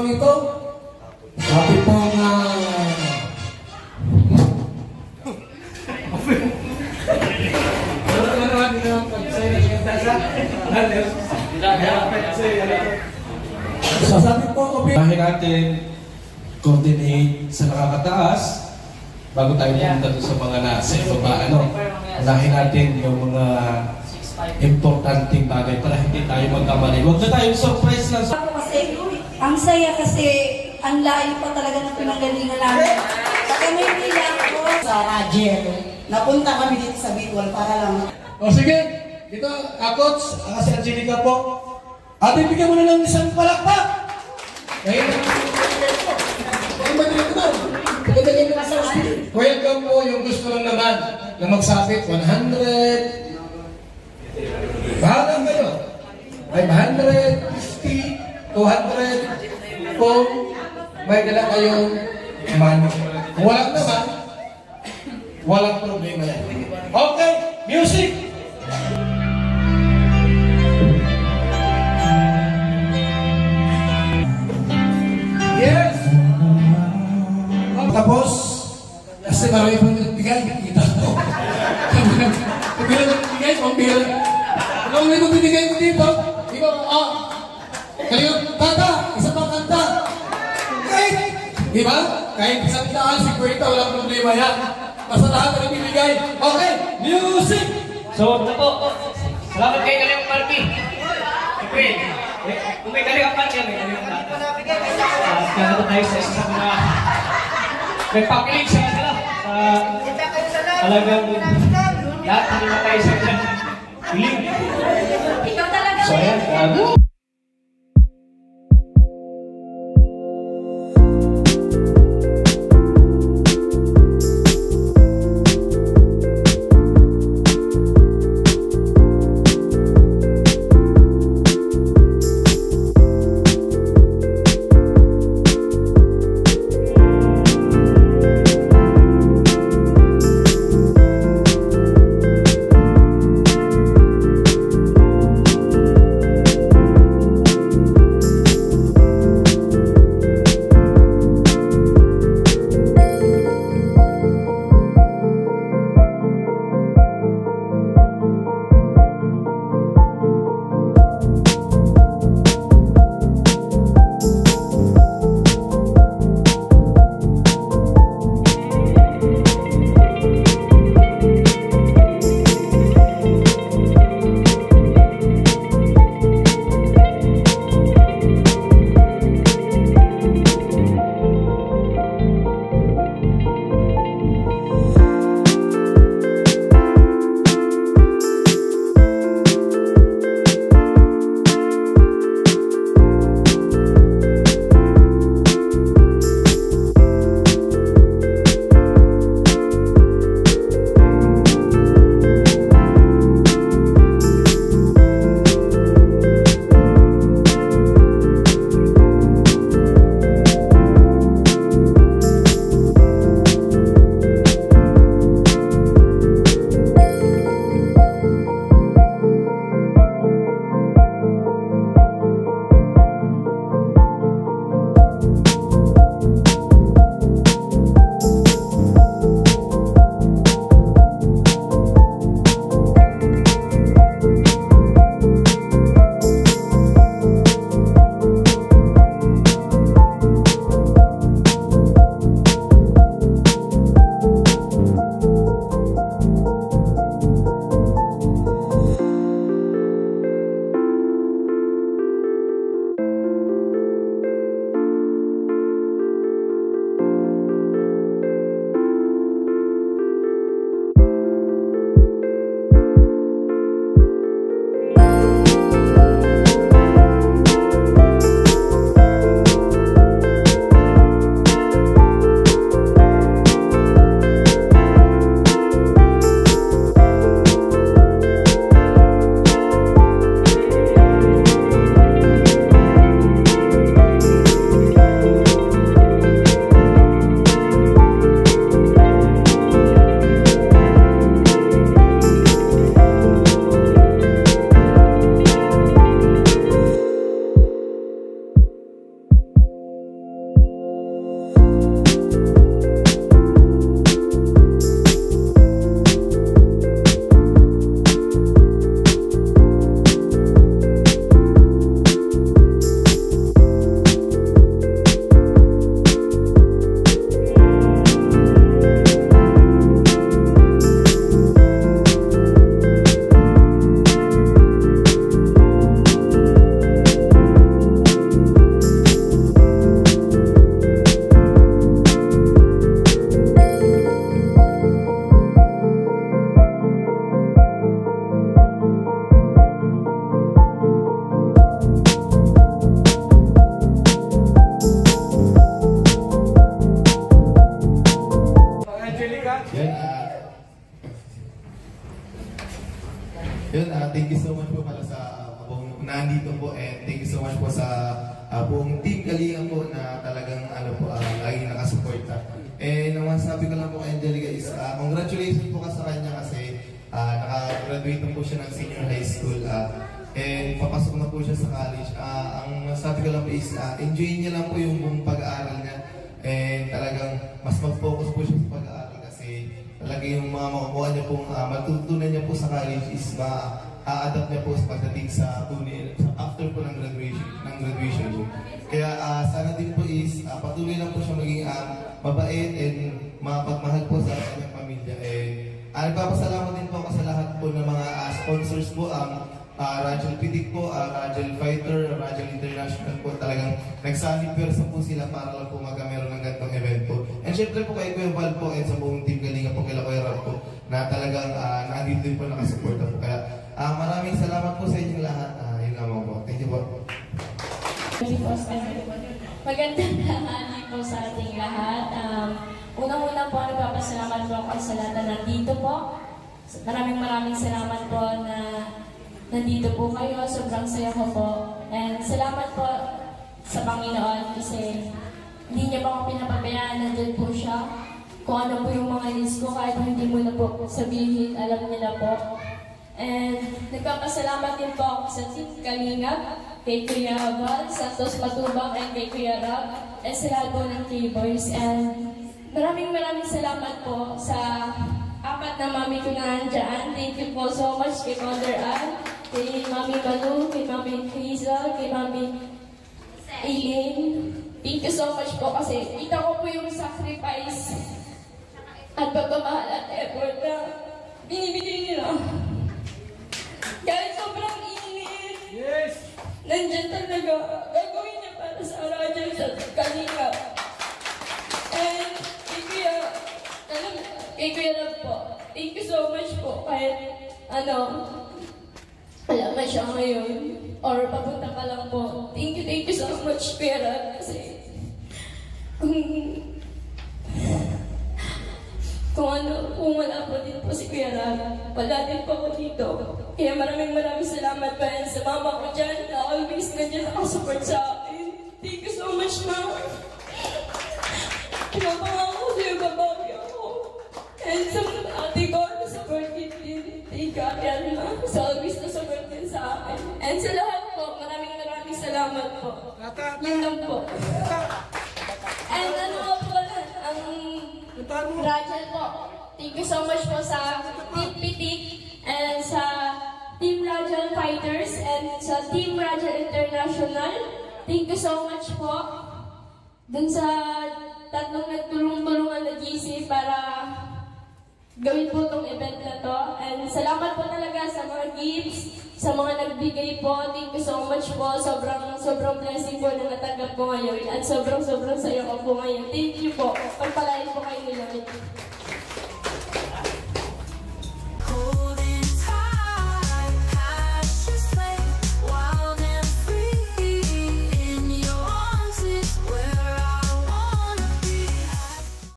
naman ito? Sabi po nga... So sabi po, unahin natin coordinate sa nakakataas bago tayo pumunta sa mga nasa ibaba. Unahin natin yung mga importanteng bagay para hindi tayo magkamali. Huwag na tayong surprise lang. Kasi ang saya kasi ang layo pa talaga ng pinanggalingan namin. Sa kami nila ako sa Rajer. Napunta kami dito sa Bicol para lang. O sige, dito, Coach, si Angelica po. Ate, bigyan mo na lang isang palakpak. Ngayon na welcome po yung gusto lang naman na magsabit 100. Bahala kayo. 500, 50, 200. Kung may dala kayong money. Kung walang naman, walang problema yan. Okay, music! Yes! Tapos, kasi marami pang nagbigay, kita ko. Kung bilang nagbigay, kung bilang. Anong may magbibigay ko dito? Ikaw, kayo, tata, isa pang kanta. Kahit, di ba? Kahit isang daan, 50, walang problema yan. Basta lahat na nagbibigay. Okay, music! So, na po. Salamat kay Kalimang Party. Siyempre, kung may Kalimang Party, may Kalimang Party. Kaya na tayo sa isa sa mga nagpakilig sa kanila. Talagang lahat na tayo sa kanila. Ikaw talaga. So, ayan. Yun, thank you so much po para sa buong nandito po, and thank you so much po sa buong team Kalinga po na talagang laging nakasuporta. And ang masasabi ko lang po kay Angelica is congratulations po ka sa kanya kasi naka-graduate na po siya ng senior high school and papasok na po siya sa college. Ang masasabi ko lang po is enjoy niya lang po yung buong pag-aaral niya, and talagang mas mag-focus po siya sa pag-aaral kasi talaga yung mga makukuha niya pong matutunan niya po sa college is ma-adapt niya po sa pagdating sa after po ng graduation po. Kaya sana din po is patuloy lang po siya maging mabait and mapagmahal po sa kanyang pamilya. Nagpapasalamat din po ako sa lahat po ng mga sponsors po, Rajal Pitik po, Rajal Fighter, Rajal International po, talagang nagsanipwersa po sila para lang po meron ng ganitong event po. And syempre po kay Kuya Val po and sa buong team Kalinga po, kila Kuya Rab po, na talagang nandito din po nakasuporta po. Kaya maraming salamat po sa inyong lahat. Yun naman po. Thank you po. Magandang tanghali po sa ating lahat. Unang-una po, nagpapasalamat po ako sa lahat na nandito po. Maraming salamat po na nandito po kayo. Sobrang saya ko po. And salamat po sa Panginoon kasi hindi niya po ako pinapabayaan. Nandun po siya. Kung ano po yung mga needs ko, kahit hindi mo na po sabihin, alam niya na po. And nagpapasalamat din po ako sa Team Kalinga, kay Kuya Val, Santos Matubang, and kay Kuya Rab, and sa lahat po ng K-Boys. And maraming salamat po sa apat na mami ko na nandyan. Thank you po so much kay Mother Ann, kay Mami Malu, kay Mami Hazel, kay Mami Eileen. Thank you so much po kasi kita ko po yung sacrifice at pagmamahal at effort na binibigay nila. Kahit sobrang init, nandyan talaga, gagawin niya para sa Rajal sa Kalinga. And kay Kuya Rab po, thank you so much po. Kahit wala man siya ngayon, or papunta pa lang po. Thank you so much, Kuya Rab. Kasi kung wala po din po si Kuya Rab, wala din po ako dito. Kaya maraming salamat pa rin sa mama ko dyan na always nandiyan nakasupport sa akin. Thank you so much, Ma. Pinapangako ko sa'yo, babawi ako. And sa mga ate ko, nasupport din. Thank God yan, Ma. Sa always nasupport din sa akin. And sa lahat po, maraming salamat po. Yan lang po. And Rajal po, thank you so much po sa Team Pitik and sa Team Rajal Fighters and sa Team Rajal International. Thank you so much po dun sa tatlong nagtulong-tulungan na GC para gawin po itong event na to. And salamat po talaga sa mga gifts, sa mga nagbigay po. Thank you so much po. Sobrang blessing po na natanggap ko ngayon. At sobrang saya ko po ngayon. Thank you po. Pagpalain po kayo nila.